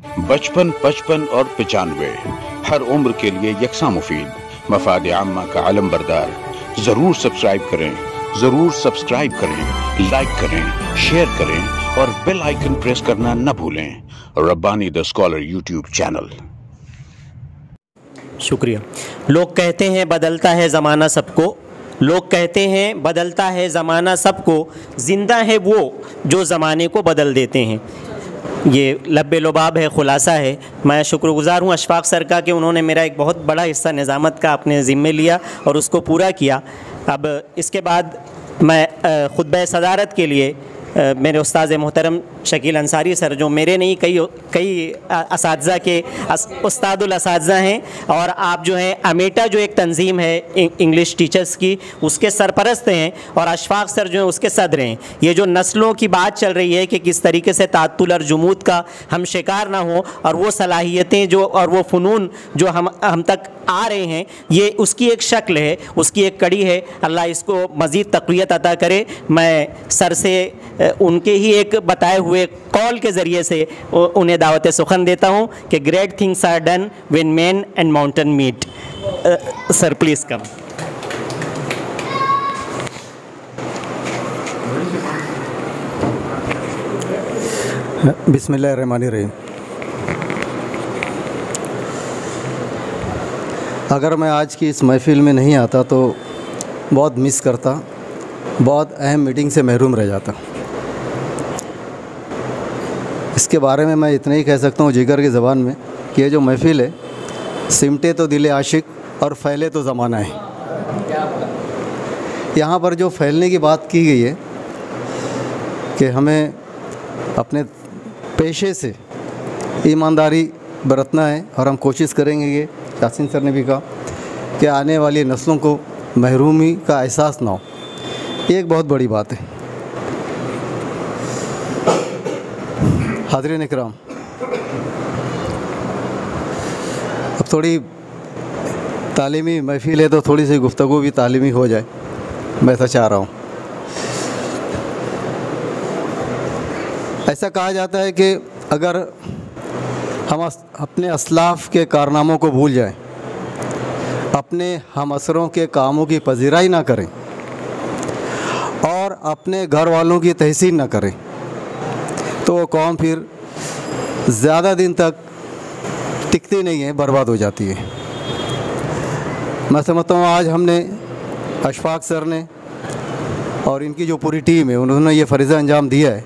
55 55 और 95, हर उम्र के लिए यकसा मुफीद, मफाद आम्मा का आलम बरदार। जरूर सब्सक्राइब करें, लाइक करें, शेयर करें और बेल आइकन प्रेस करना न भूलें। Rabbani the scholar YouTube channel. शुक्रिया। लोग कहते हैं बदलता है ज़माना सबको, लोग कहते हैं बदलता है ज़माना सबको, ज़िंदा है वो जो ज़माने को बदल देते हैं। ये लब्बे लुबाब है, ख़ुलासा है। मैं शुक्रगुज़ार हूँ अशफाक़ सर का कि उन्होंने मेरा एक बहुत बड़ा हिस्सा निज़ामत का अपने ज़िम्मे लिया और उसको पूरा किया। अब इसके बाद मैं खुतबा सदारत के लिए मेरे उस्ताद मोहतरम शकील अंसारी सर, जो मेरे नहीं कई असातिज़ा के उस्तादुल असातिज़ा हैं, और आप जो हैं अमेटा जो एक तंजीम है इंग्लिश टीचर्स की, उसके सरपरस्त हैं, और अशफाक़ सर जो हैं उसके सदर हैं। ये जो नस्लों की बात चल रही है कि किस तरीके से तात्तुल और जुमूद का हम शिकार ना हो, और वो सलाहियतें जो और वो फ़नून जो हम तक आ रहे हैं, ये उसकी एक शक्ल है, उसकी एक कड़ी है। अल्लाह इसको मज़ीद तक़वियत अता करे। मैं सर से उनके ही एक बताए हुए कॉल के ज़रिए से उन्हें दावत सुखन देता हूँ कि great things are done when man and mountain meet. Sir please come. बिस्मिल्लाहिर्रहमानिर्रहीम। अगर मैं आज की इस महफ़िल में नहीं आता तो बहुत मिस करता, बहुत अहम मीटिंग से महरूम रह जाता। इसके बारे में मैं इतना ही कह सकता हूँ जिगर की ज़बान में कि ये जो महफ़िल है, सिमटे तो दिल आशिक और फैले तो ज़माना है। यहाँ पर जो फैलने की बात की गई है कि हमें अपने पेशे से ईमानदारी बरतना है, और हम कोशिश करेंगे, ये यासीन सर ने भी कहा कि आने वाली नस्लों को महरूमी का एहसास ना हो। ये एक बहुत बड़ी बात है। हाज़रीन इकराम, अब थोड़ी तालीमी महफ़िल है तो थोड़ी सी गुफ्तगू भी तालीमी हो जाए, मैं ऐसा चाह रहा हूँ। ऐसा कहा जाता है कि अगर हम अपने असलाफ़ के कारनामों को भूल जाएं, अपने हमअसरों के कामों की पजीराई ना करें और अपने घर वालों की तहसीन ना करें, तो वो कौम फिर ज़्यादा दिन तक टिकती नहीं है, बर्बाद हो जाती है। मैं समझता हूँ आज हमने, अशफाक़ सर ने और इनकी जो पूरी टीम है, उन्होंने ये फ़रीज़ा अंजाम दिया है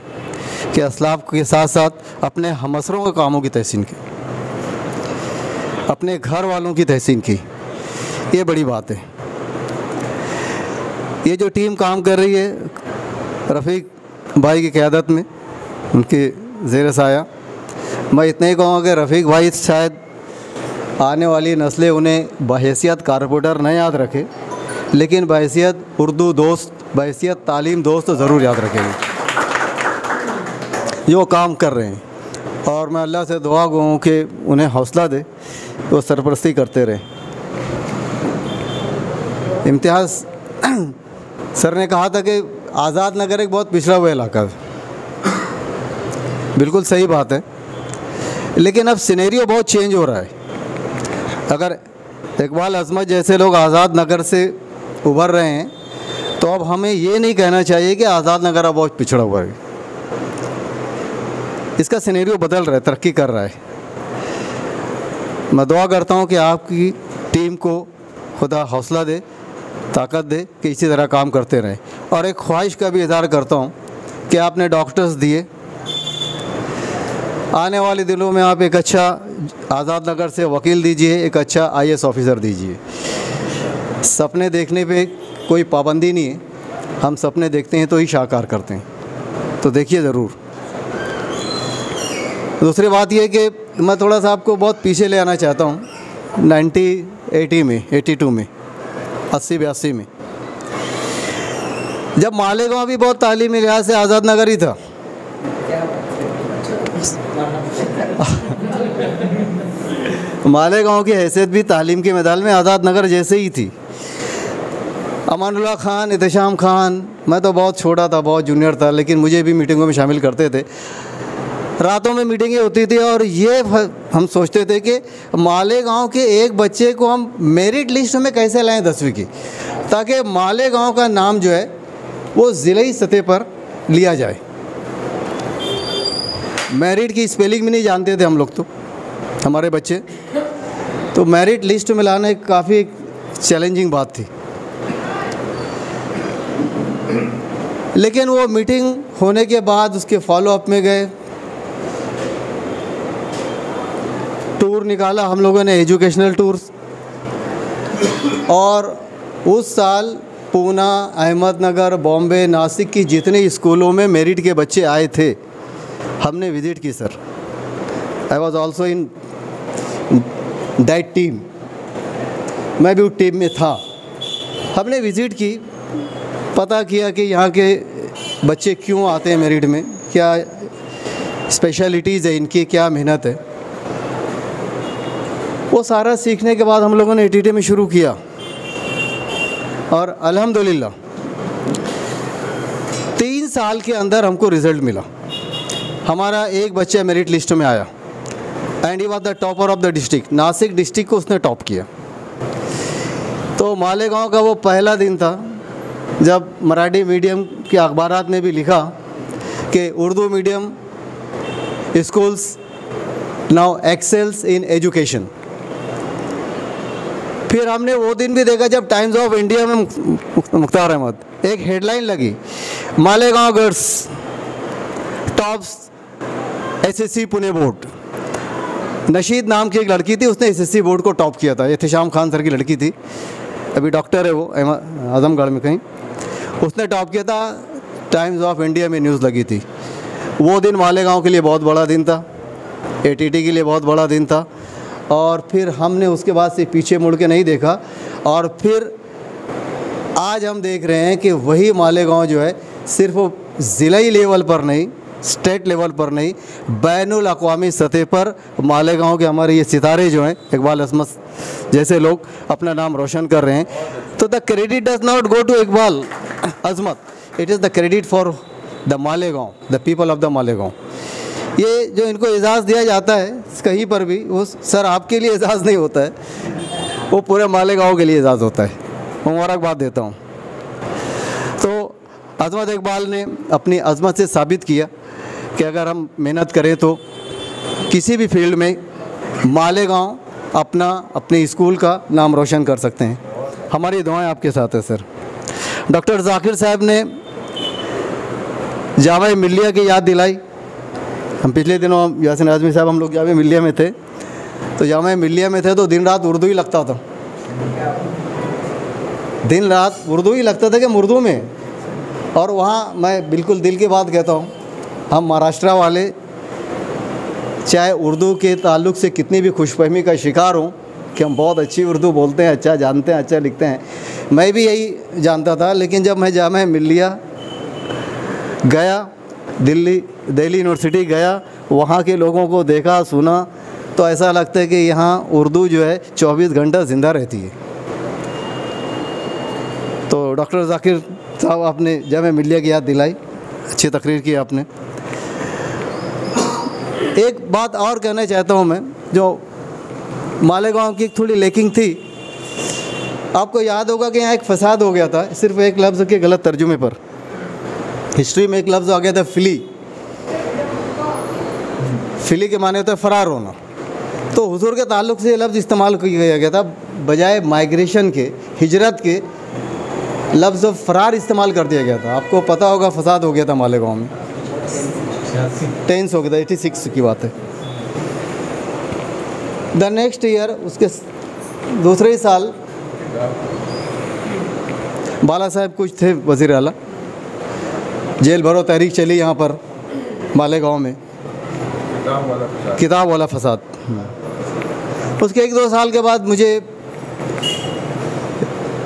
कि असलाफ़ के साथ साथ अपने हमअसरों के कामों की तहसीन की, अपने घर वालों की तहसीन की। ये बड़ी बात है। ये जो टीम काम कर रही है रफ़ीक भाई की क़यादत में, उनके ज़ेर साया, मैं इतना ही कहूँगा कि रफ़ीक भाई शायद आने वाली नस्लें उन्हें बहैसियत कारपोरेटर न याद रखे, लेकिन बहैसियत उर्दू दोस्त, बहैसियत तालीम दोस्त तो ज़रूर याद रखेंगे जो काम कर रहे हैं। और मैं अल्लाह से दुआ गो हूँ कि उन्हें हौसला दे, वो सरपरस्ती करते रहें। इम्तियाज़ सर ने कहा था कि आज़ाद नगर एक बहुत पिछड़ा हुआ इलाका है। बिल्कुल सही बात है, लेकिन अब सिनेरियो बहुत चेंज हो रहा है। अगर इकबाल अज़मत जैसे लोग आज़ाद नगर से उभर रहे हैं, तो अब हमें ये नहीं कहना चाहिए कि आज़ाद नगर अब बहुत पिछड़ा हुआ है। इसका सिनेरियो बदल रहा है, तरक्की कर रहा है। मैं दुआ करता हूँ कि आपकी टीम को खुदा हौसला दे, ताकत दे कि इसी तरह काम करते रहें। और एक ख्वाहिश का भी इज़हार करता हूँ कि आपने डॉक्टर्स दिए, आने वाले दिनों में आप एक अच्छा आज़ाद नगर से वकील दीजिए, एक अच्छा IAS ऑफ़िसर दीजिए। सपने देखने पे कोई पाबंदी नहीं है, हम सपने देखते हैं तो ही शाकार करते हैं, तो देखिए ज़रूर। दूसरी बात यह कि मैं थोड़ा सा आपको बहुत पीछे ले आना चाहता हूँ। 1980 में, 82 में, 80-82 में, जब मालेगांव भी बहुत तालीमी लिहाज से आज़ाद नगर ही था। मालेगांव की हैसियत भी तालीम के मैदान में आज़ाद नगर जैसे ही थी। अमानुल्लाह खान, एहतशाम खान, मैं तो बहुत छोटा था, बहुत जूनियर था, लेकिन मुझे भी मीटिंगों में शामिल करते थे। रातों में मीटिंगें होती थी और ये हम सोचते थे कि मालेगांव के एक बच्चे को हम मेरिट लिस्ट में कैसे लाएं 10वीं की, ताकि मालेगांव का नाम जो है वो ज़िले सतह पर लिया जाए। मेरिट की स्पेलिंग भी नहीं जानते थे हम लोग, तो हमारे बच्चे, तो मेरिट लिस्ट में लाना एक काफ़ी चैलेंजिंग बात थी। लेकिन वो मीटिंग होने के बाद उसके फॉलोअप में गए, टूर निकाला हम लोगों ने, एजुकेशनल टूर्स, और उस साल पूना, अहमदनगर, बॉम्बे, नासिक की जितने स्कूलों में मेरिट के बच्चे आए थे हमने विज़िट की sir. I was also in that team, मैं भी उस टीम में था। हमने विज़िट की, पता किया कि यहाँ के बच्चे क्यों आते हैं मेरिट में, क्या स्पेशलिटीज़ है इनकी, क्या मेहनत है। वो सारा सीखने के बाद हम लोगों ने एटीटी में शुरू किया और अल्हम्दुलिल्लाह 3 साल के अंदर हमको रिज़ल्ट मिला। हमारा एक बच्चा मेरिट लिस्ट में आया and he was the topper of the district. Nashik district को उसने टॉप किया। तो मालेगांव का वो पहला दिन था जब मराठी मीडियम के अखबारात में भी लिखा कि Urdu medium schools now excels in education. फिर हमने वो दिन भी देखा जब टाइम्स ऑफ इंडिया में मुख्तार अहमद एक हेडलाइन लगी, Malegaon girls tops SSC Pune board. Nasheed नाम की एक लड़की थी, उसने एसएससी बोर्ड को टॉप किया था। एहतिशाम खान सर की लड़की थी, अभी डॉक्टर है वो आजमगढ़ में कहीं, उसने टॉप किया था। टाइम्स ऑफ इंडिया में न्यूज़ लगी थी। वो दिन मालेगांव के लिए बहुत बड़ा दिन था, एटीटी के लिए बहुत बड़ा दिन था। और फिर हमने उसके बाद से पीछे मुड़ के नहीं देखा। और फिर आज हम देख रहे हैं कि वही मालेगांव जो है सिर्फ ज़िलाई लेवल पर नहीं, स्टेट लेवल पर नहीं, बैनुल अक़वामी सतह पर मालेगांव के हमारे ये सितारे जो हैं, इकबाल अजमत जैसे लोग अपना नाम रोशन कर रहे हैं। तो the credit does not go to Iqbal Azmat, it is the credit for the Malegaon, the people of the Malegaon. ये जो इनको एजाज़ दिया जाता है कहीं पर भी, वो सर आपके लिए एजाज़ नहीं होता है, वो पूरे मालेगांव के लिए एजाज़ होता है। मुबारकबाद देता हूँ। तो अजमत इकबाल ने अपनी अजमत से साबित किया कि अगर हम मेहनत करें तो किसी भी फील्ड में मालेगांव अपने स्कूल का नाम रोशन कर सकते हैं। हमारी दुआएं आपके साथ है सर। डॉक्टर जाकिर साहब ने जामा मिल्लिया की याद दिलाई। हम पिछले दिनों यासिन आज़मी साहब हम लोग जामा मिल्लिया में थे, तो जामा मिल्लिया में थे तो दिन रात उर्दू ही लगता था, दिन रात उर्दू ही लगता था कि उर्दू में। और वहाँ मैं बिल्कुल दिल की बात कहता हूँ, हम महाराष्ट्र वाले चाहे उर्दू के ताल्लुक़ से कितनी भी खुशफहमी का शिकार हों कि हम बहुत अच्छी उर्दू बोलते हैं, अच्छा जानते हैं, अच्छा लिखते हैं, मैं भी यही जानता था। लेकिन जब मैं जामा मिल्लिया गया, दिल्ली यूनिवर्सिटी गया, वहाँ के लोगों को देखा, सुना, तो ऐसा लगता है कि यहाँ उर्दू जो है 24 घंटा ज़िंदा रहती है। तो डॉक्टर जाकिर साहब आपने जामा मिल्लिया की याद दिलाई, अच्छी तकरीर की आपने। एक बात और कहना चाहता हूँ मैं, जो मालेगांव की थोड़ी लेकिंग थी। आपको याद होगा कि यहाँ एक फसाद हो गया था सिर्फ एक लफ्ज़ के गलत तर्जुमे पर। हिस्ट्री में एक लफ्ज़ आ गया था फ़िली। फ़िली के माने होता है फ़रार होना। तो हुजूर के ताल्लुक़ से ये लफ्ज़ इस्तेमाल किया गया था, बजाय माइग्रेशन के, हिजरत के, लफ्ज़ फ़रार इस्तेमाल कर दिया गया था। आपको पता होगा फसाद हो गया था मालेगांव में, टेंस हो गया था, 86 की बात है। द नेक्स्ट ईयर, उसके दूसरे ही साल, बाला साहब कुछ थे वज़ीर आला, जेल भरो तहरीक चली यहाँ पर मालेगांव में, किताब वाला फसाद। उसके 1-2 साल के बाद मुझे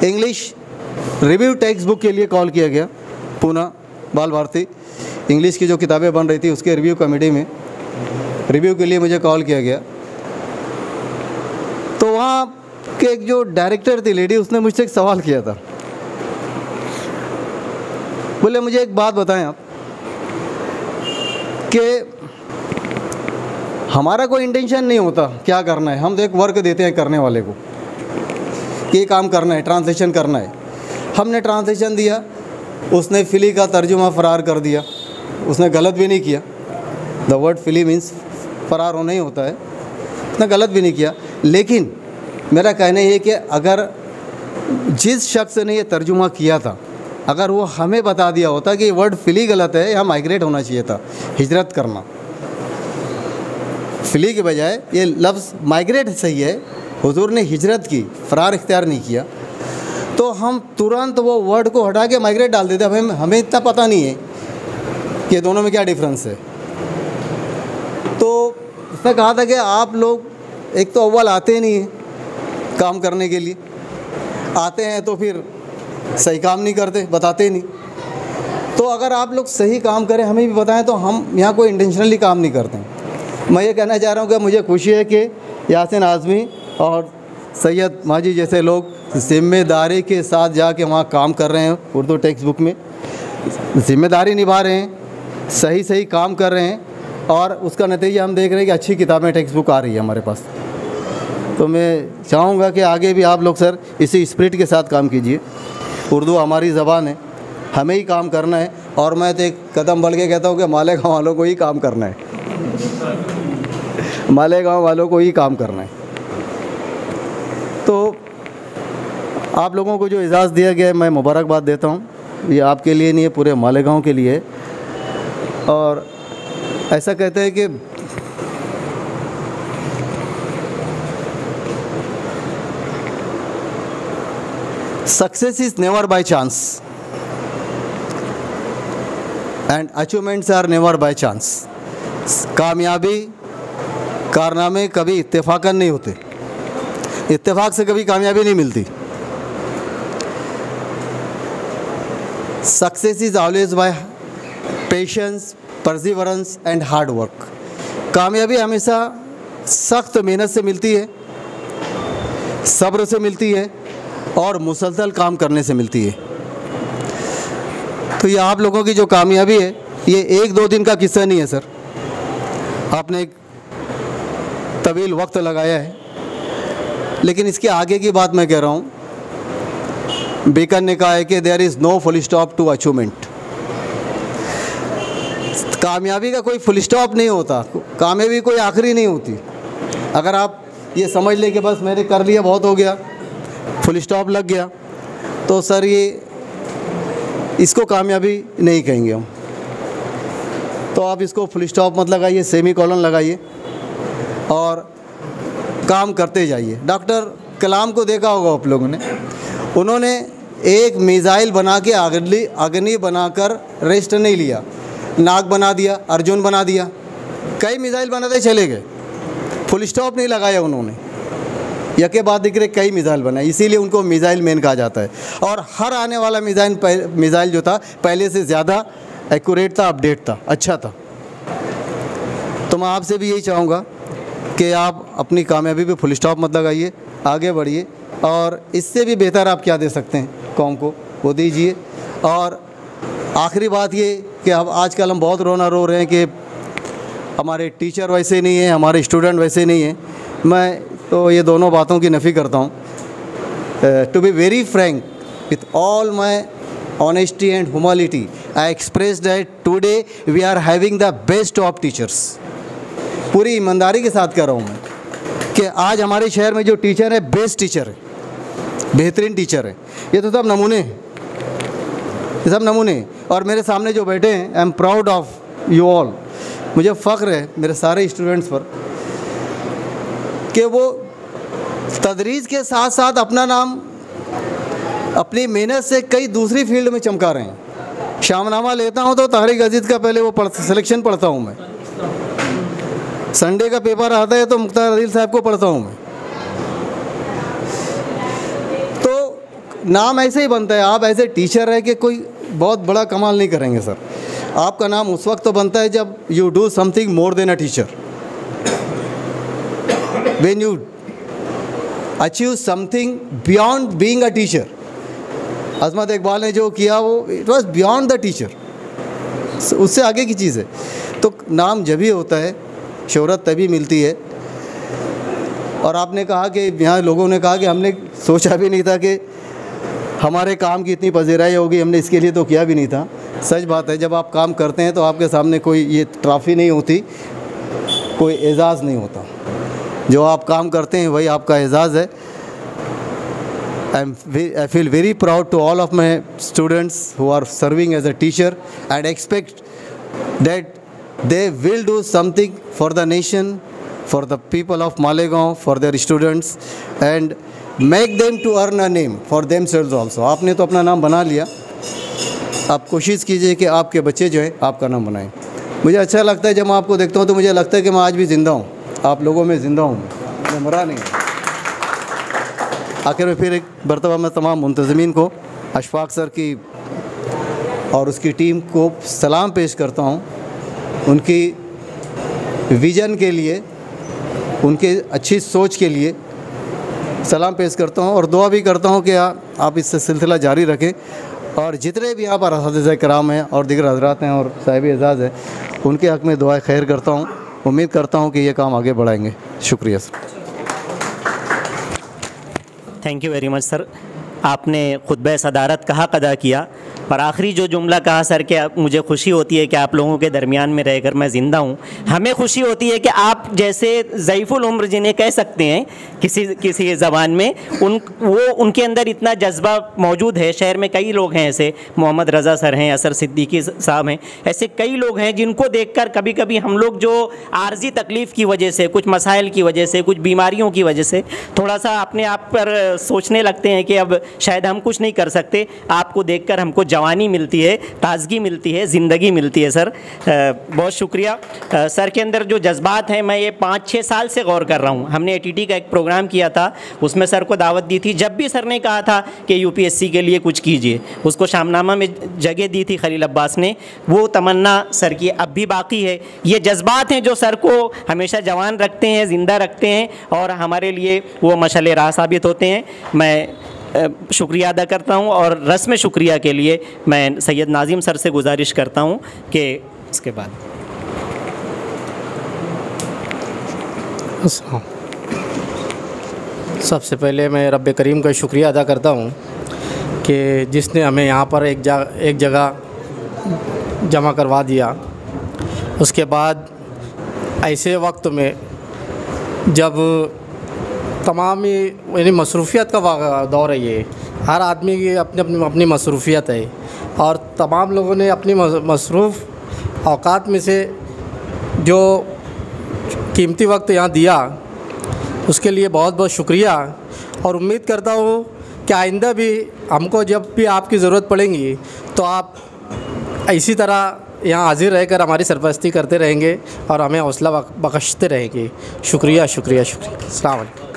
इंग्लिश रिव्यू टेक्स्ट बुक के लिए कॉल किया गया। पूना बाल भारती इंग्लिश की जो किताबें बन रही थी उसके रिव्यू कमेटी में रिव्यू के लिए मुझे कॉल किया गया। तो वहाँ के एक जो डायरेक्टर थी लेडी, उसने मुझसे एक सवाल किया था। बोले मुझे एक बात बताएं आप कि हमारा कोई इंटेंशन नहीं होता क्या करना है, हम तो एक वर्क देते हैं करने वाले को कि ये काम करना है, ट्रांसलेशन करना है। हमने ट्रांसलेशन दिया, उसने फ़िली का तर्जुमा फ़रार कर दिया, उसने गलत भी नहीं किया। द वर्ड फ़िली मीन्स फ़रार होना ही होता है, उसने गलत भी नहीं किया। लेकिन मेरा कहना ये कि अगर जिस शख्स ने ये तर्जुमा किया था, अगर वो हमें बता दिया होता कि वर्ड फ़िली गलत है, या माइग्रेट होना चाहिए था, हिजरत करना, फ़िली के बजाय ये लफ्ज़ माइग्रेट सही है, हुजूर ने हिजरत की, फ़रार इख्तियार नहीं किया, तो हम तुरंत वो वर्ड को हटा के माइग्रेट डाल देते। हमें इतना पता नहीं है कि दोनों में क्या डिफरेंस है। तो उसने कहा था कि आप लोग एक तो अव्वल आते नहीं हैं काम करने के लिए, आते हैं तो फिर सही काम नहीं करते, बताते नहीं। तो अगर आप लोग सही काम करें, हमें भी बताएं, तो हम यहाँ कोई इंटेंशनली काम नहीं करते हैं। मैं ये कहना चाह रहा हूँ कि मुझे खुशी है कि यासिन आज़मी और सैयद माजी जैसे लोग ज़िम्मेदारी के साथ जाके वहाँ काम कर रहे हैं, उर्दू टेक्स्ट बुक में ज़िम्मेदारी निभा रहे हैं, सही सही काम कर रहे हैं, और उसका नतीजा हम देख रहे हैं कि अच्छी किताबें टेक्स्ट बुक आ रही है हमारे पास। तो मैं चाहूँगा कि आगे भी आप लोग सर इसी स्पिरिट के साथ काम कीजिए। उर्दू हमारी ज़बान है, हमें ही काम करना है, और मैं तो एक कदम बढ़ के कहता हूँ कि मालेगाँव वालों को ही काम करना है, मालेगाँव वालों को ही काम करना है। तो आप लोगों को जो इजाज़त दिया गया है, मैं मुबारकबाद देता हूँ। ये आपके लिए नहीं है, पूरे मालेगाँव के लिए है। और ऐसा कहते हैं कि success is never by chance and achievements are never by chance. कामयाबी, कारनामे कभी इत्तेफाकन नहीं होते, इत्तेफाक से कभी कामयाबी नहीं मिलती। Success is always by patience, perseverance and hard work. कामयाबी हमेशा सख्त मेहनत से मिलती है, सब्र से मिलती है, और मुसलसल काम करने से मिलती है। तो ये आप लोगों की जो कामयाबी है, ये एक दो दिन का किस्सा नहीं है सर, आपने एक तवील वक्त लगाया है। लेकिन इसके आगे की बात मैं कह रहा हूँ। बेकन ने कहा है कि there is no full stop to achievement. कामयाबी का कोई फुल स्टॉप नहीं होता, कामयाबी कोई आखिरी नहीं होती। अगर आप ये समझ लें कि बस मैंने कर लिया, बहुत हो गया, फुल स्टॉप लग गया, तो सर ये इसको कामयाबी नहीं कहेंगे हम। तो आप इसको फुल स्टॉप मत लगाइए, सेमी कॉलन लगाइए और काम करते जाइए। डॉक्टर कलाम को देखा होगा आप लोगों ने, उन्होंने एक मिसाइल बना के अग्नि बनाकर रेस्ट नहीं लिया, नाग बना दिया, अर्जुन बना दिया, कई मिसाइल बनाते चले गए, फुल स्टॉप नहीं लगाया उन्होंने, यके बाद दिख रहे कई मिसाइल बनाए, इसीलिए उनको मिसाइल मैन कहा जाता है। और हर आने वाला मिसाइल जो था पहले से ज़्यादा एक्यूरेट था, अपडेट था, अच्छा था। तो मैं आपसे भी यही चाहूँगा कि आप अपनी कामयाबी पे फुल स्टॉप मत लगाइए, आगे बढ़िए, और इससे भी बेहतर आप क्या दे सकते हैं कौम को, वो दीजिए। और आखिरी बात ये कि अब आजकल हम बहुत रो रहे हैं कि हमारे टीचर वैसे नहीं हैं, हमारे स्टूडेंट वैसे नहीं हैं। मैं तो ये दोनों बातों की नफ़ी करता हूँ। To be very frank with all my honesty and humility, I express that today we are having the best of teachers. पूरी ईमानदारी के साथ कह रहा हूँ मैं कि आज हमारे शहर में जो टीचर है, बेस्ट टीचर है, बेहतरीन टीचर है। ये तो सब नमूने हैं, ये सब नमूने हैं। और मेरे सामने जो बैठे हैं, I am proud of you all. मुझे फ़ख्र है मेरे सारे स्टूडेंट्स पर कि वो तदरीस के साथ साथ अपना नाम अपनी मेहनत से कई दूसरी फील्ड में चमका रहे हैं। शामनामा लेता हूँ तो तहरीक अजीज़ का पहले वो सिलेक्शन पढ़ता हूँ मैं, संडे का पेपर आता है तो मुख्तार अदील साहब को पढ़ता हूँ मैं। तो नाम ऐसे ही बनता है। आप ऐसे टीचर है कि कोई बहुत बड़ा कमाल नहीं करेंगे सर। आपका नाम उस वक्त तो बनता है जब you do something more than a teacher, when you achieve something beyond being a teacher. Azmat Iqbal ने जो किया वो it was beyond the teacher, उससे आगे की चीज़ है। तो नाम जब ही होता है, शोहरत तभी मिलती है। और आपने कहा कि यहाँ लोगों ने कहा कि हमने सोचा भी नहीं था कि हमारे काम की इतनी पजीराई होगी, हमने इसके लिए तो किया भी नहीं था। सच बात है, जब आप काम करते हैं तो आपके सामने कोई ये ट्रॉफ़ी नहीं होती, कोई एजाज़ नहीं होता। जो आप काम करते हैं वही आपका एजाज़ है। I feel very proud to all of my students who are serving as a teacher, and expect that they will do something for the nation, for the people of Malegaon, for their students, and make them to earn a name for themselves also. आपने तो अपना नाम बना लिया, आप कोशिश कीजिए कि आपके बच्चे जो है आपका नाम बनाएं। मुझे अच्छा लगता है जब मैं आपको देखता हूँ तो मुझे लगता है कि मैं आज भी ज़िंदा हूँ, आप लोगों में ज़िंदा हूँ, मैं मरा नहीं। आखिर में फिर एक मरतबा मैं तमाम मुंतज़मीन को, अशफाक सर की और उसकी टीम को सलाम पेश करता हूँ, उनकी विज़न के लिए, उनके अच्छी सोच के लिए सलाम पेश करता हूँ और दुआ भी करता हूँ कि आप इससे सिलसिला जारी रखें। और जितने भी यहाँ पर असातिज़ा कराम हैं और दीगर हज़रात हैं और साहिब एजाज़ हैं, उनके हक़ में दुआ खैर करता हूँ। उम्मीद करता हूँ कि ये काम आगे बढ़ाएंगे। शुक्रिया sir. Thank you very much sir. आपने खुतबा सदारत का हक़ अदा किया और आखिरी जो जुमला कहा सर कि मुझे खुशी होती है कि आप लोगों के दरमियान में रहकर मैं ज़िंदा हूँ। हमें खुशी होती है कि आप जैसे ज़ईफ़ुल उम्र जिन्हें कह सकते हैं किसी ज़बान में, उनके अंदर इतना जज्बा मौजूद है। शहर में कई लोग हैं ऐसे, मोहम्मद रज़ा सर हैं, असर सिद्दीकी साहब हैं, ऐसे कई लोग हैं जिनको देखकर कभी कभी हम लोग जो आर्जी तकलीफ़ की वजह से, कुछ मसाइल की वजह से, कुछ बीमारियों की वजह से थोड़ा सा अपने आप पर सोचने लगते हैं कि अब शायद हम कुछ नहीं कर सकते। आपको देखकर हमको जवानी मिलती है, ताज़गी मिलती है, ज़िंदगी मिलती है सर। बहुत शुक्रिया। सर के अंदर जो जज्बात हैं, मैं ये 5-6 साल से गौर कर रहा हूँ। हमने ATT का एक प्रोग्राम किया था, उसमें सर को दावत दी थी। जब भी सर ने कहा था कि UPSC के लिए कुछ कीजिए, उसको शामनामा में जगह दी थी खलील अब्बास ने, वो तमन्ना सर की अब भी बाकी है। ये जज्बात हैं जो सर को हमेशा जवान रखते हैं, ज़िंदा रखते हैं और हमारे लिए वो मशाल राह साबित होते हैं। मैं शुक्रिया अदा करता हूँ और रस्म शुक्रिया के लिए मैं सैयद नाज़िम सर से गुजारिश करता हूँ कि इसके बाद सबसे पहले मैं रब्ब करीम का शुक्रिया अदा करता हूँ कि जिसने हमें यहाँ पर एक जगह जमा करवा दिया। उसके बाद ऐसे वक्त में जब तमाम यानी मसरूफ़ियत का दौर है, ये हर आदमी की अपनी मसरूफ़ियत है और तमाम लोगों ने अपनी मसरूफ़ औकात में से जो कीमती वक्त यहाँ दिया, उसके लिए बहुत बहुत शुक्रिया। और उम्मीद करता हूँ कि आइंदा भी हमको जब भी आपकी ज़रूरत पड़ेगी तो आप इसी तरह यहाँ हाजिर रहकर हमारी सरपरस्ती करते रहेंगे और हमें हौसला बख्शते रहेंगे। शुक्रिया शुक्रिया शुक्रिया। अस्सलाम वालेकुम।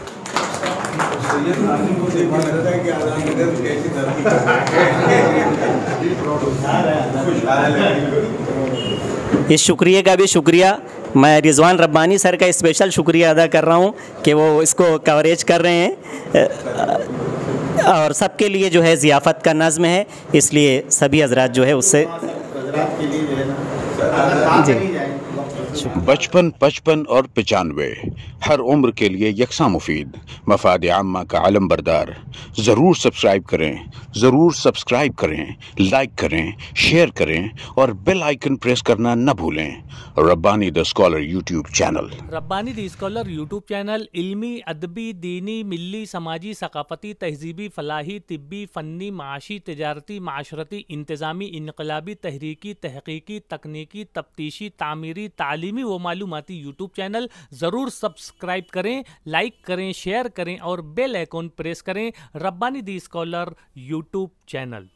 इस शुक्रिया का भी शुक्रिया मैं रिजवान रब्बानी सर का स्पेशल शुक्रिया अदा कर रहा हूँ कि वो इसको कवरेज कर रहे हैं और सबके लिए जो है ज़ियाफ़त का नज़्म है, इसलिए सभी हज़रात जो है उससे जी। बचपन 55 और 95 हर उम्र के लिए यकसा मुफीद, मफाद आम्मा का आलम बरदार। ज़रूर सब्सक्राइब करें, लाइक करें, शेयर करें और बेल आइकन प्रेस करना न भूलें। Rabbani the scholar YouTube channel. Rabbani the scholar YouTube channel इल्मी, अदबी, दीनी, मिल्ली, समाजी, सकाफ़ती, तहजीबी, फ़लाही, तिब्बी, फ़न्नी, माशी, तिजारती, माशरती, इंतज़ामी, इनकलाबी, तहरीकी, तहक़ीक़ी, तकनीकी, तफ्तीशी, तामीरी, तालीमी व मालूमाती यूट्यूब चैनल। ज़रूर सब्सक्राइब करें, लाइक करें, शेयर करें और बेल आइकन प्रेस करें। Rabbani the scholar YouTube channel.